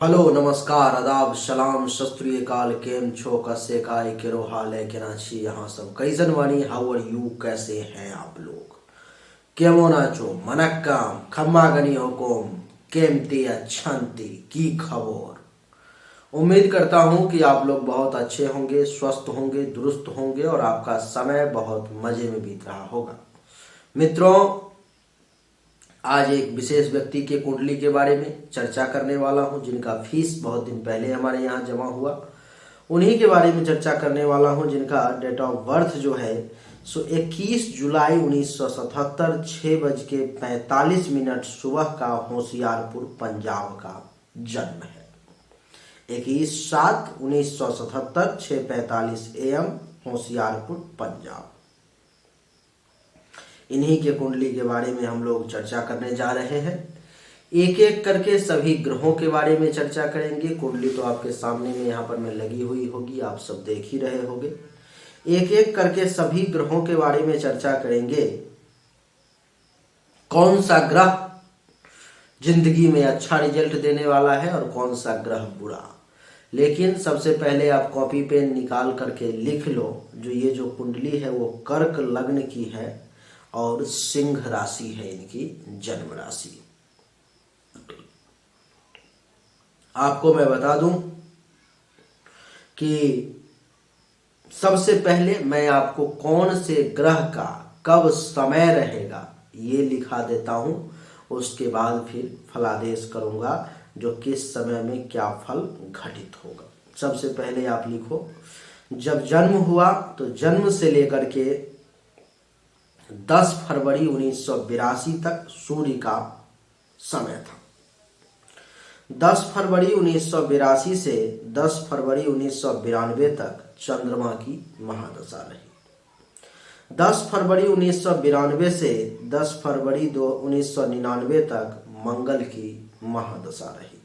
Hello नमस्कार आदाब सलाम सत श्री अकाल केम छो कसे काय केरो हाल है केनाची यहाँ सब कैसन वानी हाउ आर यू कैसे हैं आप लोग केमन आचो मनक्काम खम्मा गनी हुकुम केमती अच्छंती की खबर। उम्मीद करता हूँ कि आप लोग बहुत अच्छे होंगे, स्वस्थ होंगे, दुरुस्त होंगे और आपका समय बहुत मजे में बीत रहा होगा। मित्रों, आज एक विशेष व्यक्ति के कुंडली के बारे में चर्चा करने वाला हूं, जिनका फीस बहुत दिन पहले हमारे यहाँ जमा हुआ। उन्हीं के बारे में चर्चा करने वाला हूं जिनका डेट ऑफ बर्थ जो है सो 21 जुलाई 1977 6:45 सुबह का होशियारपुर पंजाब का जन्म है। 21/7/1977 6:45 AM होशियारपुर पंजाब। इन्हीं के कुंडली के बारे में हम लोग चर्चा करने जा रहे हैं। एक एक करके सभी ग्रहों के बारे में चर्चा करेंगे। कुंडली तो आपके सामने में यहाँ पर मैं लगी हुई होगी, आप सब देख ही रहे होंगे। एक एक करके सभी ग्रहों के बारे में चर्चा करेंगे। कौन सा ग्रह जिंदगी में अच्छा रिजल्ट देने वाला है और कौन सा ग्रह बुरा। लेकिन सबसे पहले आप कॉपी पेन निकाल करके लिख लो, जो कुंडली है वो कर्क लग्न की है और सिंह राशि है इनकी जन्म राशि। आपको मैं बता दूं कि सबसे पहले मैं आपको कौन से ग्रह का कब समय रहेगा ये लिखा देता हूं, उसके बाद फिर फलादेश करूंगा जो किस समय में क्या फल घटित होगा। सबसे पहले आप लिखो, जब जन्म हुआ तो जन्म से लेकर के 10 फरवरी 1982 तक सूर्य का समय था। 10 फरवरी 1982 से 10 फरवरी 1992 तक चंद्रमा की महादशा रही। 10 फरवरी 1992 से 10 फरवरी 1999 तक मंगल की महादशा रही।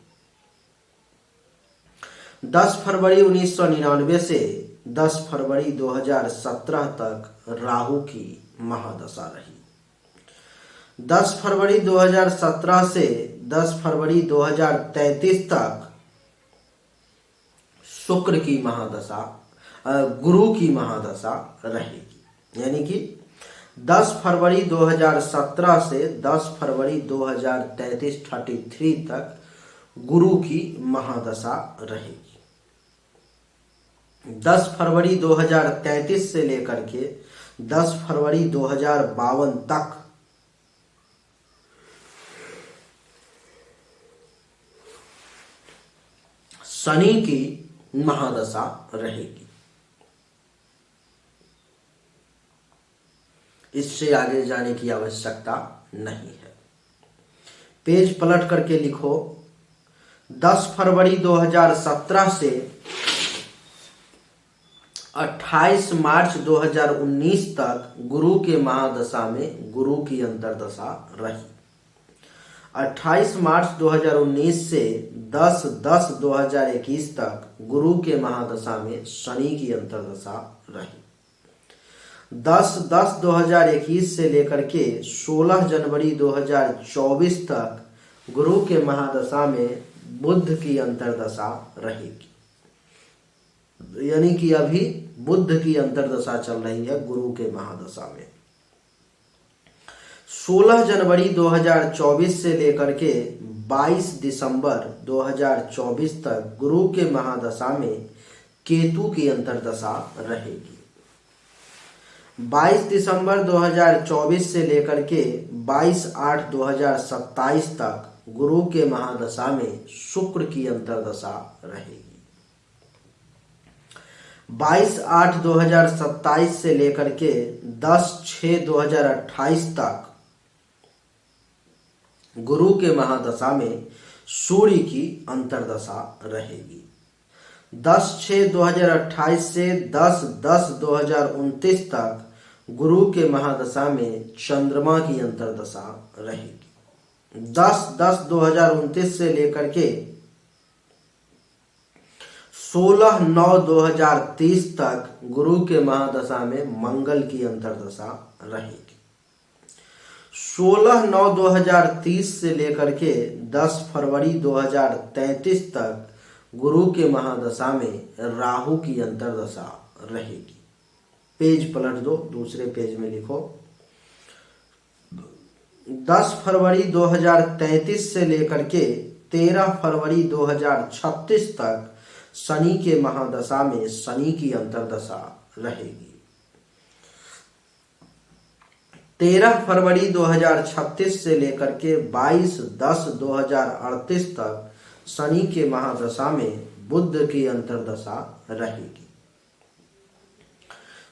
10 फरवरी 1999 से 10 फरवरी 2017 तक राहु की महादशा रही। 10 फरवरी 2017 से 10 फरवरी 2033 तक शुक्र की महादशा, गुरु की महादशा रहेगी। यानी कि 10 फरवरी 2017 से 10 फरवरी 2033 तक गुरु की महादशा रहेगी। 10 फरवरी 2033 से लेकर के 10 फरवरी 2052 तक शनि की महादशा रहेगी। इससे आगे जाने की आवश्यकता नहीं है। पेज पलट करके लिखो, 10 फरवरी 2017 से 28 मार्च 2019 तक गुरु के महादशा में गुरु की अंतर्दशा रही। 28 मार्च 2019 से 10/10/2021 तक गुरु के महादशा में शनि की अंतर्दशा रही। 10/10/2021 से लेकर के 16 जनवरी 2024 तक गुरु के महादशा में बुध की अंतर्दशा रहेगी। यानी कि अभी बुध की अंतर्दशा चल रही है गुरु के महादशा में। 16 जनवरी 2024 से लेकर के 22 दिसंबर 2024 तक गुरु के महादशा में केतु की अंतर्दशा रहेगी। 22 दिसंबर 2024 से लेकर के 22/8/2027 तक गुरु के महादशा में शुक्र की अंतर्दशा रहेगी। 22/8/2027 से लेकर के 10/6/2028 तक गुरु के महादशा में सूर्य की अंतर्दशा रहेगी। 10/6/2028 से 10/10/2029 तक गुरु के महादशा में चंद्रमा की अंतर्दशा रहेगी। 10/10/2029 से लेकर के 16/9/2030 तक गुरु के महादशा में मंगल की अंतर्दशा रहेगी। 16/9/2030 से लेकर के 10 फरवरी 2033 तक गुरु के महादशा में राहु की अंतर्दशा रहेगी। पेज पलट दो, दूसरे पेज में लिखो 10 फरवरी 2033 से लेकर के 13 फरवरी 2036 तक शनि के महादशा में शनि की अंतर्दशा रहेगी। 13 फरवरी 2036 से लेकर के 22/10/2038 तक शनि के महादशा में बुध की अंतर्दशा रहेगी।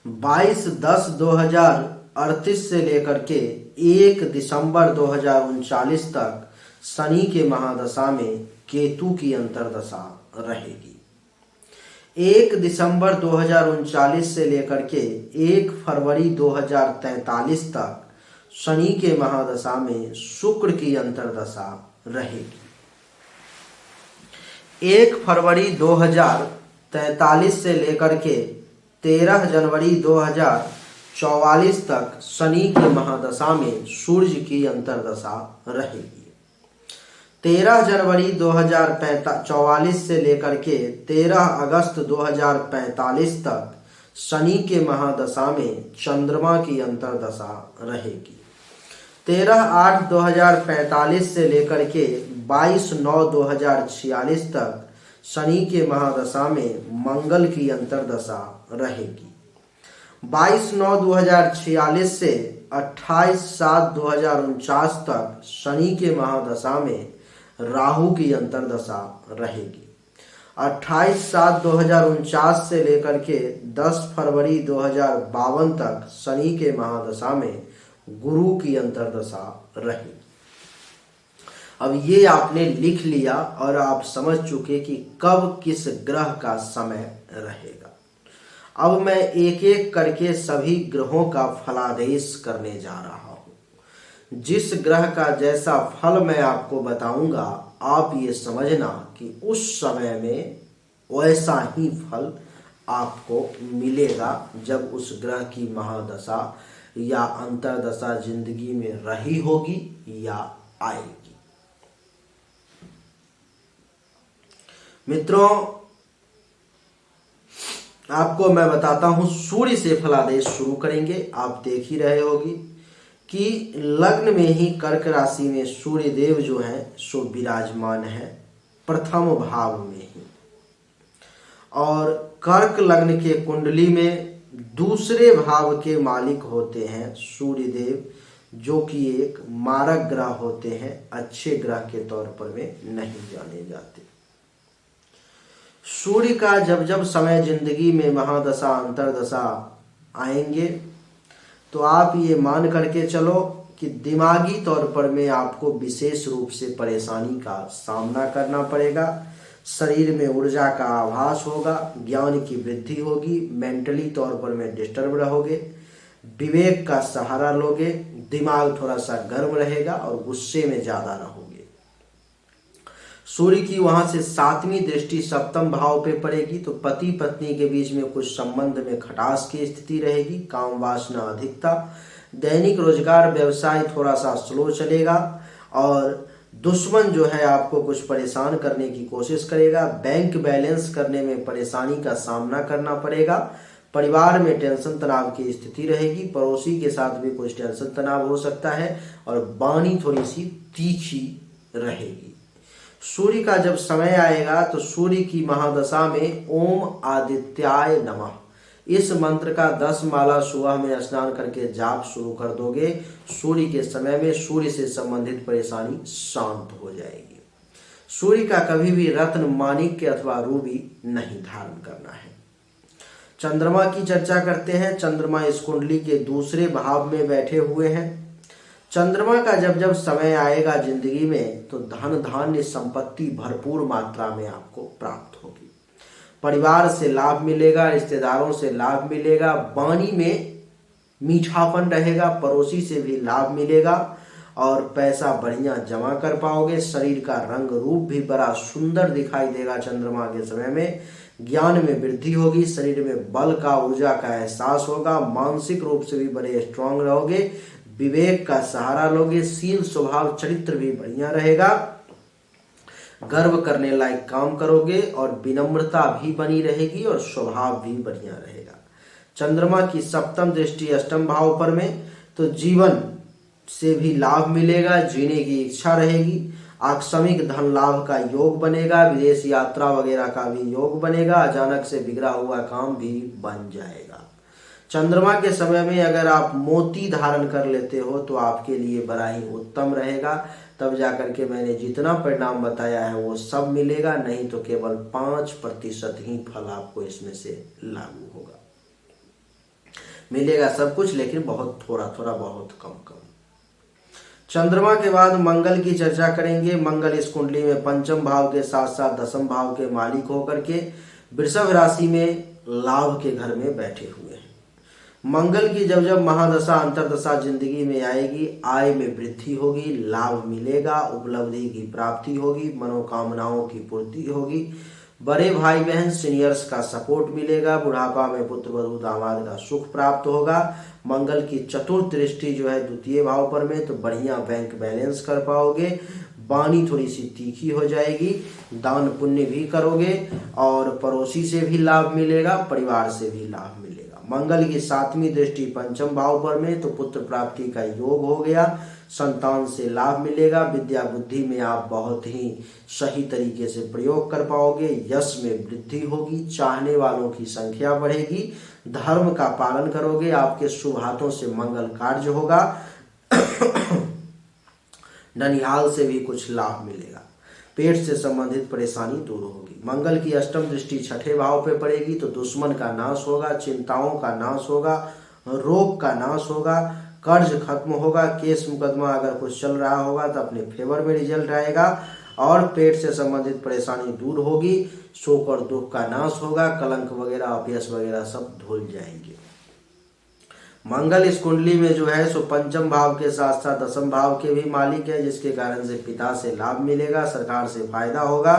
22/10/2038 से लेकर के 1 दिसंबर 2039 तक शनि के महादशा में केतु की अंतर्दशा रहेगी। 1 दिसंबर 2039 से लेकर के 1 फरवरी 2043 तक शनि के महादशा में शुक्र की अंतर्दशा रहेगी। 1 फरवरी 2043 से लेकर के 13 जनवरी 2044 तक शनि के महादशा में सूर्य की अंतर्दशा रहेगी। 13 जनवरी 2044 से लेकर के 13 अगस्त 2045 तक शनि के महादशा में चंद्रमा की अंतर्दशा रहेगी। 13/8/2045 से लेकर के 22/9/2046 तक शनि के महादशा में मंगल की अंतर्दशा रहेगी। 22/9/2046 से 28/7/2049 तक शनि के महादशा में राहु की अंतर्दशा रहेगी। 28/7/2049 से लेकर के 10 फरवरी 2052 तक शनि के महादशा में गुरु की अंतर्दशा रहेगी। अब ये आपने लिख लिया और आप समझ चुके कि कब किस ग्रह का समय रहेगा। अब मैं एक एक करके सभी ग्रहों का फलादेश करने जा रहा हूं। जिस ग्रह का जैसा फल मैं आपको बताऊंगा, आप ये समझना कि उस समय में वैसा ही फल आपको मिलेगा जब उस ग्रह की महादशा या अंतर्दशा जिंदगी में रही होगी या आएगी। मित्रों, आपको मैं बताता हूं, सूर्य से फलादेश शुरू करेंगे। आप देख ही रहे होगी कि लग्न में ही कर्क राशि में सूर्य देव जो है सो विराजमान है, प्रथम भाव में ही। और कर्क लग्न के कुंडली में दूसरे भाव के मालिक होते हैं सूर्य देव, जो कि एक मारक ग्रह होते हैं, अच्छे ग्रह के तौर पर वे नहीं जाने जाते। सूर्य का जब जब समय जिंदगी में महादशा अंतर्दशा आएंगे तो आप ये मान करके चलो कि दिमागी तौर पर में आपको विशेष रूप से परेशानी का सामना करना पड़ेगा। शरीर में ऊर्जा का आभास होगा, ज्ञान की वृद्धि होगी, मेंटली तौर पर में डिस्टर्ब रहोगे, विवेक का सहारा लोगे, दिमाग थोड़ा सा गर्म रहेगा और गुस्से में ज़्यादा रहोगे। सूर्य की वहां से 7वीं दृष्टि सप्तम भाव पे पड़ेगी तो पति पत्नी के बीच में कुछ संबंध में खटास की स्थिति रहेगी, काम वासना अधिकता, दैनिक रोजगार व्यवसाय थोड़ा सा स्लो चलेगा और दुश्मन जो है आपको कुछ परेशान करने की कोशिश करेगा। बैंक बैलेंस करने में परेशानी का सामना करना पड़ेगा। परिवार में टेंशन तनाव की स्थिति रहेगी, पड़ोसी के साथ भी कुछ टेंशन तनाव हो सकता है और वाणी थोड़ी सी तीखी रहेगी। सूर्य का जब समय आएगा तो सूर्य की महादशा में ओम आदित्याय नमः इस मंत्र का 10 माला सुबह में स्नान करके जाप शुरू कर दोगे। सूर्य के समय में सूर्य से संबंधित परेशानी शांत हो जाएगी। सूर्य का कभी भी रत्न, माणिक्य अथवा रूबी नहीं धारण करना है। चंद्रमा की चर्चा करते हैं। चंद्रमा इस कुंडली के दूसरे भाव में बैठे हुए हैं। चंद्रमा का जब जब समय आएगा जिंदगी में तो धन धान्य संपत्ति भरपूर मात्रा में आपको प्राप्त होगी। परिवार से लाभ मिलेगा, रिश्तेदारों से लाभ मिलेगा, वाणी में मीठापन रहेगा, पड़ोसी से भी लाभ मिलेगा और पैसा बढ़िया जमा कर पाओगे। शरीर का रंग रूप भी बड़ा सुंदर दिखाई देगा। चंद्रमा के समय में ज्ञान में वृद्धि होगी, शरीर में बल का, ऊर्जा का एहसास होगा, मानसिक रूप से भी बड़े स्ट्रांग रहोगे, विवेक का सहारा लोगे, शील स्वभाव चरित्र भी बढ़िया रहेगा, गर्व करने लायक काम करोगे और विनम्रता भी बनी रहेगी और स्वभाव भी बढ़िया रहेगा। चंद्रमा की सप्तम दृष्टि अष्टम भाव पर में, तो जीवन से भी लाभ मिलेगा, जीने की इच्छा रहेगी, आकस्मिक धन लाभ का योग बनेगा, विदेश यात्रा वगैरह का भी योग बनेगा, अचानक से बिगड़ा हुआ काम भी बन जाएगा। चंद्रमा के समय में अगर आप मोती धारण कर लेते हो तो आपके लिए बड़ा ही उत्तम रहेगा, तब जाकर के मैंने जितना परिणाम बताया है वो सब मिलेगा, नहीं तो केवल 5% ही फल आपको इसमें से लागू होगा। मिलेगा सब कुछ लेकिन बहुत थोड़ा थोड़ा, बहुत कम कम। चंद्रमा के बाद मंगल की चर्चा करेंगे। मंगल इस कुंडली में पंचम भाव के साथ साथ दसम भाव के मालिक होकर के वृषभ राशि में लाभ के घर में बैठे हुए हैं। मंगल की जब जब महादशा अंतरदशा जिंदगी में आएगी, आय में वृद्धि होगी, लाभ मिलेगा, उपलब्धि की प्राप्ति होगी, मनोकामनाओं की पूर्ति होगी, बड़े भाई बहन सीनियर्स का सपोर्ट मिलेगा, बुढ़ापा में पुत्र वधू दामाद का सुख प्राप्त होगा। मंगल की चतुर्थ दृष्टि जो है द्वितीय भाव पर में, तो बढ़िया बैंक बैलेंस कर पाओगे, वाणी थोड़ी सी तीखी हो जाएगी, दान पुण्य भी करोगे और पड़ोसी से भी लाभ मिलेगा, परिवार से भी लाभ मिलेगा। मंगल की सातवीं दृष्टि पंचम भाव पर में, तो पुत्र प्राप्ति का योग हो गया, संतान से लाभ मिलेगा, विद्या बुद्धि में आप बहुत ही सही तरीके से प्रयोग कर पाओगे, यश में वृद्धि होगी, चाहने वालों की संख्या बढ़ेगी, धर्म का पालन करोगे, आपके शुभ हाथों से मंगल कार्य होगा, ननिहाल से भी कुछ लाभ मिलेगा, पेट से संबंधित परेशानी दूर होगी। मंगल की अष्टम दृष्टि छठे भाव पे पड़ेगी, तो दुश्मन का नाश होगा, चिंताओं का नाश होगा, रोग का नाश होगा, कर्ज खत्म होगा, केस मुकदमा अगर कुछ चल रहा होगा तो अपने फेवर में रिजल्ट आएगा और पेट से संबंधित परेशानी दूर होगी, शोक और दुख का नाश होगा, कलंक वगैरह अपयश वगैरह सब धुल जाएंगे। मंगल इस कुंडली में जो है सो पंचम भाव के साथ साथ दसम भाव के भी मालिक है, जिसके कारण से पिता से लाभ मिलेगा, सरकार से फायदा होगा,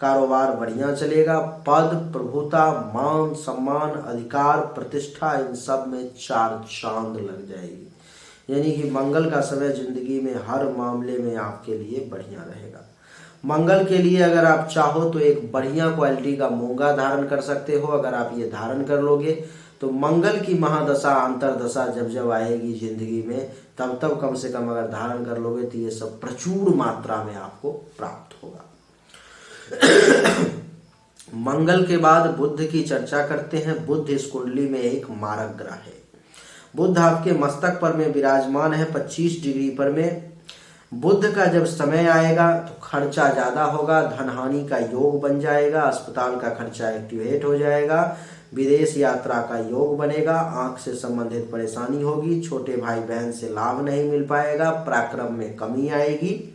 कारोबार बढ़िया चलेगा, पद प्रभुता मान सम्मान अधिकार प्रतिष्ठा इन सब में चार चांद लग जाएगी। यानी कि मंगल का समय जिंदगी में हर मामले में आपके लिए बढ़िया रहेगा। मंगल के लिए अगर आप चाहो तो एक बढ़िया क्वालिटी का मूंगा धारण कर सकते हो। अगर आप ये धारण कर लोगे तो मंगल की महादशा अंतरदशा जब जब आएगी जिंदगी में, तब तब कम से कम अगर धारण कर लोगे तो ये सब प्रचुर मात्रा में आपको प्राप्त होगा। मंगल के बाद बुध की चर्चा करते हैं। बुध इस कुंडली में एक मारक ग्रह है। बुध आपके मस्तक पर में विराजमान है 25 डिग्री पर में। बुध का जब समय आएगा तो खर्चा ज्यादा होगा, धन हानि का योग बन जाएगा, अस्पताल का खर्चा एक्टिवेट हो जाएगा, विदेश यात्रा का योग बनेगा, आंख से संबंधित परेशानी होगी, छोटे भाई बहन से लाभ नहीं मिल पाएगा, पराक्रम में कमी आएगी,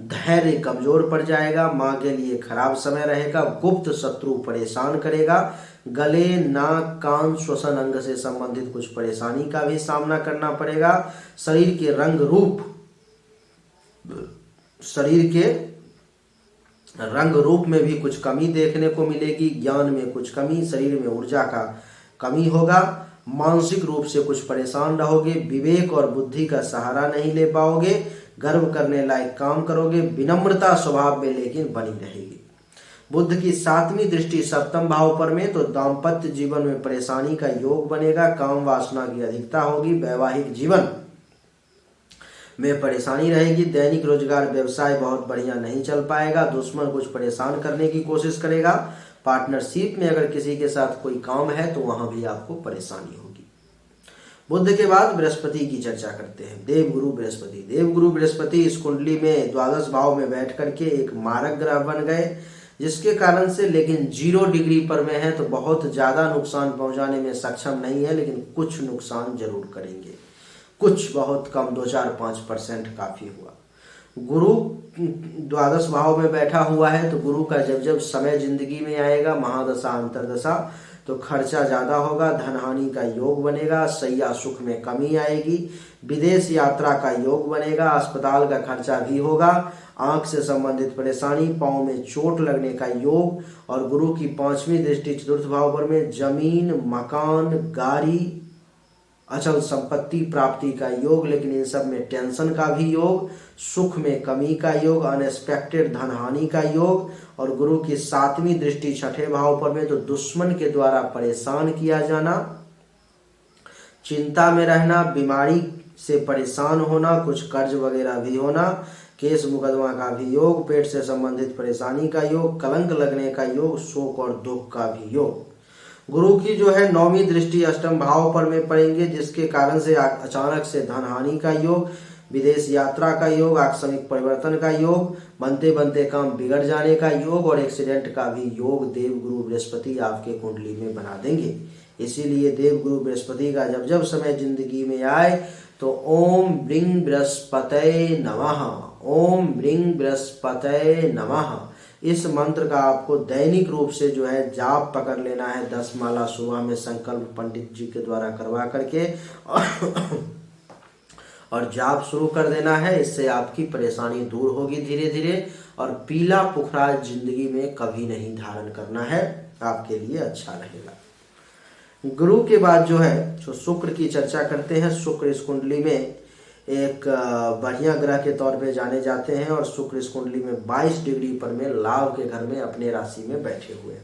धैर्य कमजोर पड़ जाएगा, मां के लिए खराब समय रहेगा, गुप्त शत्रु परेशान करेगा, गले नाक कान श्वसन अंग से संबंधित कुछ परेशानी का भी सामना करना पड़ेगा, शरीर के रंग रूप में भी कुछ कमी देखने को मिलेगी, ज्ञान में कुछ कमी, शरीर में ऊर्जा का कमी होगा, मानसिक रूप से कुछ परेशान रहोगे, विवेक और बुद्धि का सहारा नहीं ले पाओगे, गर्व करने लायक काम करोगे, विनम्रता स्वभाव में लेकिन बनी रहेगी। बुध की 7वीं दृष्टि सप्तम भाव पर में, तो दाम्पत्य जीवन में परेशानी का योग बनेगा, काम वासना की अधिकता होगी, वैवाहिक जीवन में परेशानी रहेगी, दैनिक रोजगार व्यवसाय बहुत बढ़िया नहीं चल पाएगा, दुश्मन कुछ परेशान करने की कोशिश करेगा, पार्टनरशिप में अगर किसी के साथ कोई काम है तो वहां भी आपको परेशानी होगी। बुध के बाद बृहस्पति की चर्चा करते हैं। देवगुरु बृहस्पति। देवगुरु बृहस्पति इस कुंडली में द्वादश भाव में बैठ करके एक मारक ग्रह बन गए, जिसके कारण से लेकिन 0 डिग्री पर में है तो बहुत ज्यादा नुकसान पहुंचाने में सक्षम नहीं है, लेकिन कुछ नुकसान जरूर करेंगे, कुछ बहुत कम 2-4-5% काफी हुआ। गुरु द्वादश भाव में बैठा हुआ है, तो गुरु का जब जब समय जिंदगी में आएगा महादशा अंतरदशा, तो खर्चा ज्यादा होगा, धन हानि का योग बनेगा, शैया सुख में कमी आएगी, विदेश यात्रा का योग बनेगा, अस्पताल का खर्चा भी होगा, आंख से संबंधित परेशानी, पांव में चोट लगने का योग, और गुरु की 5वीं दृष्टि चतुर्थ भाव पर में जमीन मकान गाड़ी अचल संपत्ति प्राप्ति का योग, लेकिन इन सब में टेंशन का भी योग, सुख में कमी का योग, अनएक्सपेक्टेड धन हानि का योग। और गुरु की 7वीं दृष्टि 6ठे भाव पर में तो दुश्मन के द्वारा परेशान किया जाना, चिंता में रहना, बीमारी से परेशान होना, कुछ कर्ज वगैरह भी होना, केस मुकदमा का भी योग, पेट से संबंधित परेशानी का योग, कलंक लगने का योग, शोक और दुख का भी योग। गुरु की जो है 9वीं दृष्टि 8म भाव पर में पड़ेंगे, जिसके कारण से अचानक से धन हानि का योग, विदेश यात्रा का योग, आकस्मिक परिवर्तन का योग, बनते बनते काम बिगड़ जाने का योग और एक्सीडेंट का भी योग देव गुरु बृहस्पति आपके कुंडली में बना देंगे। इसीलिए देव गुरु बृहस्पति का जब जब समय जिंदगी में आए तो ओम ब्रिंग बृहस्पतये नमः, ओम ब्रिंग बृहस्पतये नमः, इस मंत्र का आपको दैनिक रूप से जो है जाप पकड़ लेना है। 10 माला सुबह में संकल्प पंडित जी के द्वारा करवा करके और जाप शुरू कर देना है। इससे आपकी परेशानी दूर होगी धीरे धीरे। और पीला पुखराज जिंदगी में कभी नहीं धारण करना है, आपके लिए अच्छा रहेगा। गुरु के बाद जो है जो शुक्र की चर्चा करते हैं। शुक्र इस कुंडली में एक बढ़िया ग्रह के तौर पे जाने जाते हैं और शुक्र इस कुंडली में 22 डिग्री पर में लाभ के घर में अपने राशि में बैठे हुए हैं।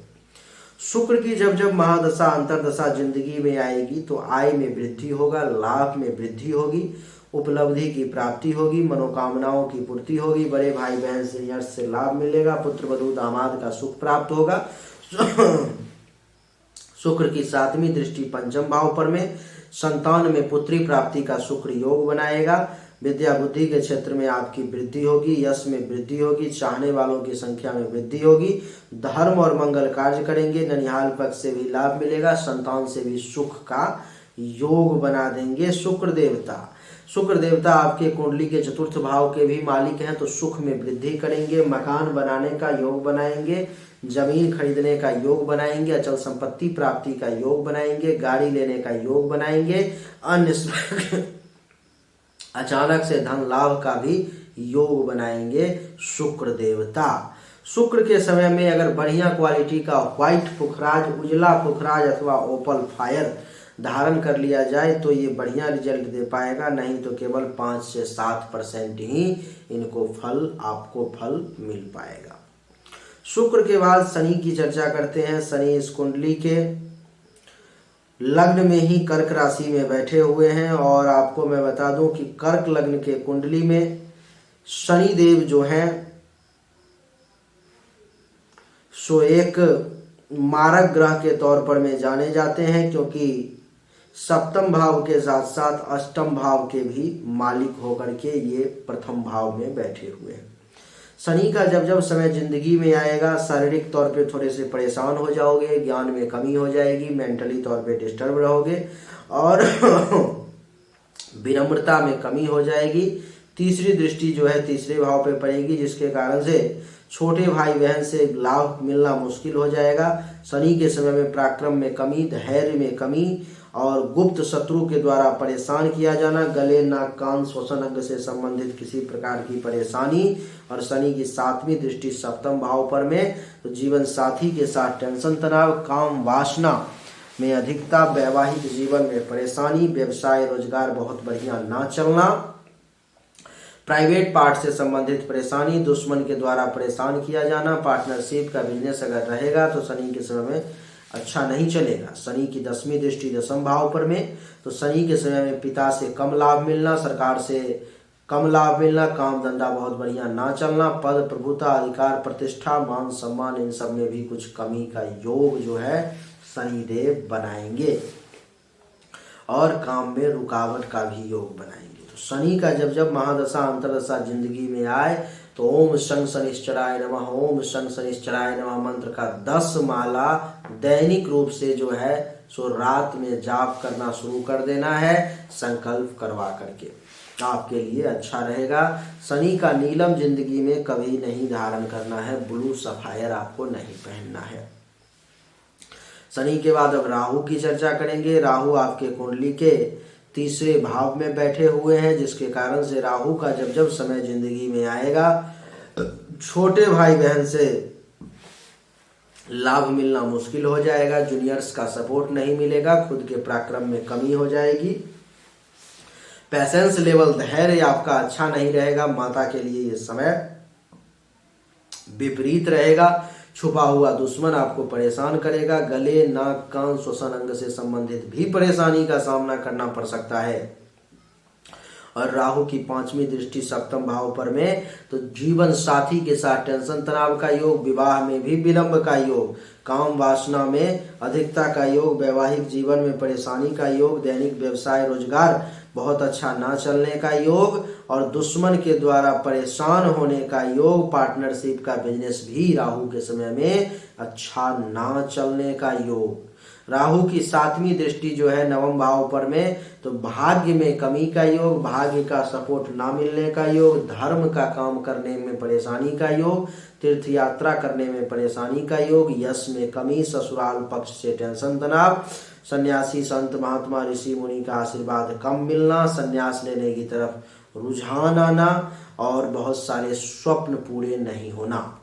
शुक्र की जब जब महादशा अंतरदशा जिंदगी में आएगी तो आय में वृद्धि होगा, लाभ में वृद्धि होगी, उपलब्धि की प्राप्ति होगी, मनोकामनाओं की पूर्ति होगी, बड़े भाई बहन से यश से लाभ मिलेगा, पुत्र वधू दामाद का सुख प्राप्त होगा। शुक्र की 7वीं दृष्टि 5म भाव पर में संतान में पुत्री प्राप्ति का शुक्र योग बनाएगा। विद्या बुद्धि के क्षेत्र में आपकी वृद्धि होगी, यश में वृद्धि होगी, चाहने वालों की संख्या में वृद्धि होगी, धर्म और मंगल कार्य करेंगे, ननिहाल पक्ष से भी लाभ मिलेगा, संतान से भी सुख का योग बना देंगे। शुक्र देवता आपके कुंडली के 4th भाव के भी मालिक हैं, तो सुख में वृद्धि करेंगे, मकान बनाने का योग बनाएंगे, जमीन खरीदने का योग बनाएंगे, अचल संपत्ति प्राप्ति का योग बनाएंगे, गाड़ी लेने का योग बनाएंगे, अन्य अचानक से धन लाभ का भी योग बनाएंगे शुक्र देवता। शुक्र के समय में अगर बढ़िया क्वालिटी का व्हाइट पुखराज, उजला पुखराज अथवा ओपल फायर धारण कर लिया जाए तो ये बढ़िया रिजल्ट दे पाएगा, नहीं तो केवल 5 से 7% ही इनको आपको फल मिल पाएगा। शुक्र के बाद शनि की चर्चा करते हैं। शनि इस कुंडली के लग्न में ही कर्क राशि में बैठे हुए हैं और आपको मैं बता दूं कि कर्क लग्न के कुंडली में शनि देव जो हैं सो एक मारक ग्रह के तौर पर में जाने जाते हैं, क्योंकि 7म भाव के साथ साथ 8म भाव के भी मालिक होकर के ये 1st भाव में बैठे हुए हैं। शनि का जब जब समय जिंदगी में आएगा शारीरिक तौर पे थोड़े से परेशान हो जाओगे, ज्ञान में कमी हो जाएगी, मेंटली तौर पे डिस्टर्ब रहोगे और विनम्रता में कमी हो जाएगी। तीसरी दृष्टि जो है 3रे भाव पे पड़ेगी, जिसके कारण से छोटे भाई बहन से लाभ मिलना मुश्किल हो जाएगा। शनि के समय में पराक्रम में कमी, धैर्य में कमी और गुप्त शत्रु के द्वारा परेशान किया जाना, गले नाक कान श्वसन अंग से संबंधित किसी प्रकार की परेशानी। और शनि की 7वीं दृष्टि 7म भाव पर में तो जीवन साथी के साथ टेंशन तनाव, काम वासना में अधिकता, वैवाहिक जीवन में परेशानी, व्यवसाय रोजगार बहुत बढ़िया ना चलना, प्राइवेट पार्ट से संबंधित परेशानी, दुश्मन के द्वारा परेशान किया जाना, पार्टनरशिप का बिजनेस अगर रहेगा तो शनि के समय में अच्छा नहीं चलेगा। शनि की 10वीं दृष्टि 10म भाव पर में तो शनि के समय में पिता से कम लाभ मिलना, सरकार से कम लाभ मिलना, काम धंधा बहुत बढ़िया ना चलना, पद प्रभुता अधिकार प्रतिष्ठा मान सम्मान इन सब में भी कुछ कमी का योग जो है शनिदेव बनाएंगे और काम में रुकावट का भी योग बनाएंगे। तो शनि का जब जब महादशा अंतरदशा जिंदगी में आए तो ओम शं शनिश्चराय नमः, ओम शं शनिश्चराय नमः मंत्र का 10 माला दैनिक रूप से जो है सो रात में जाप करना शुरू कर देना है, संकल्प करवा करके आपके लिए अच्छा रहेगा। शनि का नीलम जिंदगी में कभी नहीं धारण करना है, ब्लू सफायर आपको नहीं पहनना है। शनि के बाद अब राहु की चर्चा करेंगे। राहु आपके कुंडली के 3रे भाव में बैठे हुए हैं, जिसके कारण से राहु का जब जब समय जिंदगी में आएगा छोटे भाई बहन से लाभ मिलना मुश्किल हो जाएगा, जूनियर्स का सपोर्ट नहीं मिलेगा, खुद के पराक्रम में कमी हो जाएगी, पैसेंस लेवल, धैर्य आपका अच्छा नहीं रहेगा। माता के लिए ये समय विपरीत रहेगा। छुपा हुआ दुश्मन आपको परेशान करेगा। गले, नाक, कान, श्वसन अंग से संबंधित भी परेशानी का सामना करना पड़ सकता है। और राहु की 5वीं दृष्टि सप्तम भाव पर में, तो जीवन साथी के साथ टेंशन तनाव का योग, विवाह में भी विलंब का योग, काम वासना में अधिकता का योग, वैवाहिक जीवन में परेशानी का योग, दैनिक व्यवसाय रोजगार बहुत अच्छा ना चलने का योग, और दुश्मन के द्वारा परेशान होने का योग, पार्टनरशिप का बिजनेस भी राहु के समय में अच्छा ना चलने का योग। राहु की 7वीं दृष्टि जो है नवम भाव पर में, तो भाग्य में कमी का योग, भाग्य का सपोर्ट ना मिलने का योग, धर्म का काम करने में परेशानी का योग, तीर्थ यात्रा करने में परेशानी का योग, यश में कमी, ससुराल पक्ष से टेंशन तनाव, सन्यासी संत महात्मा ऋषि मुनि का आशीर्वाद कम मिलना, सन्यास लेने की तरफ रुझान आना, और बहुत सारे स्वप्न पूरे नहीं होना।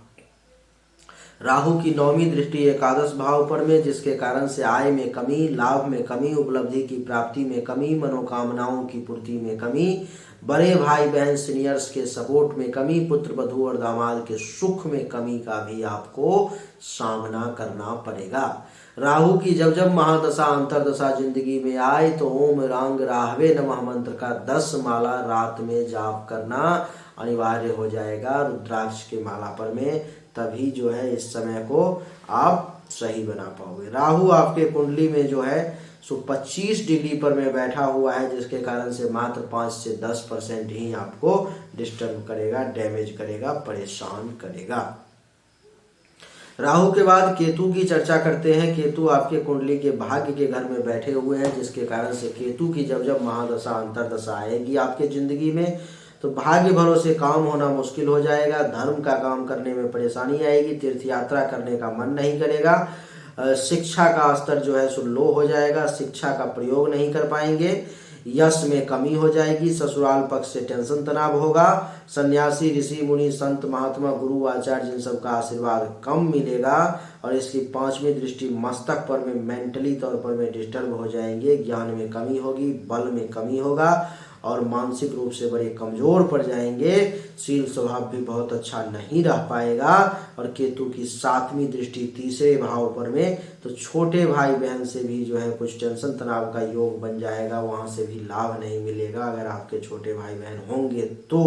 राहु की 9वीं दृष्टि एकादश भाव पर में, जिसके कारण से आय में कमी, लाभ में कमी, उपलब्धि की प्राप्ति में कमी, मनोकामनाओं की पूर्ति में कमी, बड़े भाई बहन सीनियर्स के सपोर्ट में कमी, पुत्र वधू और दामाद के सुख में कमी का भी आपको सामना करना पड़ेगा। राहु की जब जब महादशा अंतरदशा जिंदगी में आए, तो ओम रांग राहवे नमः मंत्र का 10 माला रात में जाप करना अनिवार्य हो जाएगा रुद्राक्ष के माला पर में, तभी जो है इस समय को आप सही बना पाओगे। राहु आपके कुंडली में जो है 25 डिग्री पर में बैठा हुआ है, जिसके कारण से मात्र 5 से 10% ही आपको डिस्टर्ब करेगा, डैमेज करेगा, परेशान करेगा। राहु के बाद केतु की चर्चा करते हैं। केतु आपके कुंडली के भाग्य के घर में बैठे हुए हैं, जिसके कारण से केतु की जब जब महादशा अंतरदशा आएगी आपके जिंदगी में, तो भाग्य भरोसे काम होना मुश्किल हो जाएगा, धर्म का काम करने में परेशानी आएगी, तीर्थ यात्रा करने का मन नहीं करेगा, शिक्षा का स्तर जो है सो लो हो जाएगा, शिक्षा का प्रयोग नहीं कर पाएंगे, यश में कमी हो जाएगी, ससुराल पक्ष से टेंशन तनाव होगा, सन्यासी ऋषि मुनि संत महात्मा गुरु आचार्य जिन सब का आशीर्वाद कम मिलेगा, और इसकी 5वीं दृष्टि मस्तक पर में मेंटली तौर पर में डिस्टर्ब हो जाएंगे, ज्ञान में कमी होगी, बल में कमी होगा, और मानसिक रूप से बड़े कमजोर पड़ जाएंगे, शील स्वभाव भी बहुत अच्छा नहीं रह पाएगा। और केतु की 7वीं दृष्टि तीसरे भाव पर में, तो छोटे भाई बहन से भी जो है कुछ टेंशन तनाव का योग बन जाएगा, वहां से भी लाभ नहीं मिलेगा अगर आपके छोटे भाई बहन होंगे तो।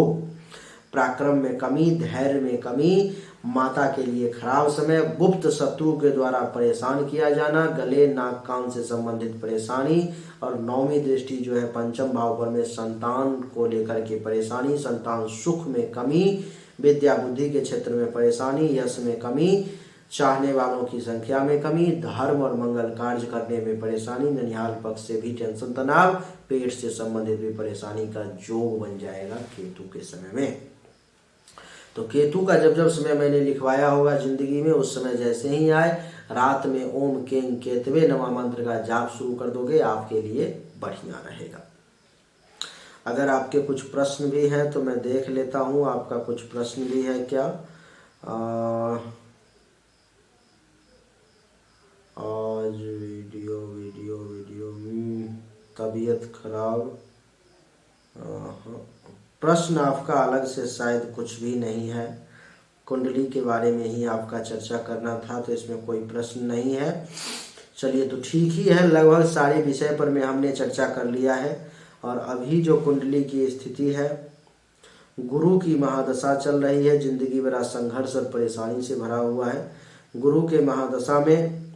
पराक्रम में कमी, धैर्य में कमी, माता के लिए खराब समय, गुप्त शत्रु के द्वारा परेशान किया जाना, गले नाक कान से संबंधित परेशानी, और 9वीं दृष्टि जो है 5म भाव पर में संतान को लेकर के परेशानी, संतान सुख में कमी, विद्या बुद्धि के क्षेत्र में परेशानी, यश में कमी, चाहने वालों की संख्या में कमी, धर्म और मंगल कार्य करने में परेशानी, ननिहाल पक्ष से भी टेंशन तनाव, पेट से संबंधित भी परेशानी का जोग बन जाएगा केतु के समय में। तो केतु का जब जब समय मैंने लिखवाया होगा जिंदगी में, उस समय जैसे ही आए, रात में ओम कें केतवे नमः मंत्र का जाप शुरू कर दोगे, आपके लिए बढ़िया रहेगा। अगर आपके कुछ प्रश्न भी हैं तो मैं देख लेता हूं, आपका कुछ प्रश्न भी है क्या। आज वीडियो तबीयत खराब, प्रश्न आपका अलग से शायद कुछ भी नहीं है, कुंडली के बारे में ही आपका चर्चा करना था, तो इसमें कोई प्रश्न नहीं है। चलिए तो ठीक ही है, लगभग सारे विषय पर में हमने चर्चा कर लिया है। और अभी जो कुंडली की स्थिति है, गुरु की महादशा चल रही है, जिंदगी बड़ा संघर्ष और परेशानी से भरा हुआ है। गुरु के महादशा में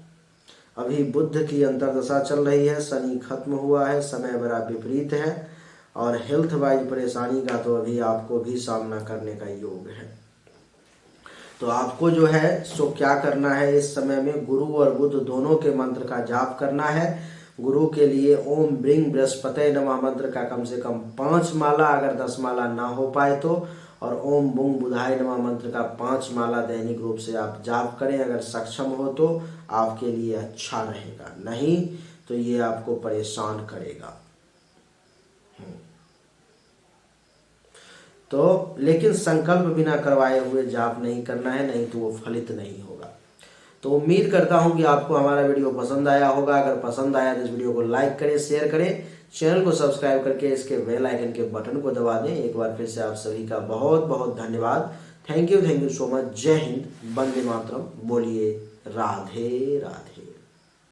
अभी बुध की अंतरदशा चल रही है, शनि खत्म हुआ है, समय बड़ा विपरीत है, और हेल्थ वाइज परेशानी का तो अभी आपको भी सामना करने का योग है। तो आपको जो है सो क्या करना है, इस समय में गुरु और बुध दोनों के मंत्र का जाप करना है। गुरु के लिए ओम ब्रिंग बृहस्पते नमः मंत्र का कम से कम 5 माला, अगर 10 माला ना हो पाए तो, और ओम बुंग बुधाय नमः मंत्र का 5 माला दैनिक रूप से आप जाप करें। अगर सक्षम हो तो आपके लिए अच्छा रहेगा, नहीं तो ये आपको परेशान करेगा। तो लेकिन संकल्प बिना करवाए हुए जाप नहीं करना है, नहीं तो वो फलित नहीं होगा। तो उम्मीद करता हूं कि आपको हमारा वीडियो पसंद आया होगा। अगर पसंद आया तो इस वीडियो को लाइक करें, शेयर करें, चैनल को सब्सक्राइब करके इसके बेल आइकन के बटन को दबा दें। एक बार फिर से आप सभी का बहुत बहुत धन्यवाद। Thank you so much. जय हिंद, वंदे मातरम, बोलिए राधे राधे।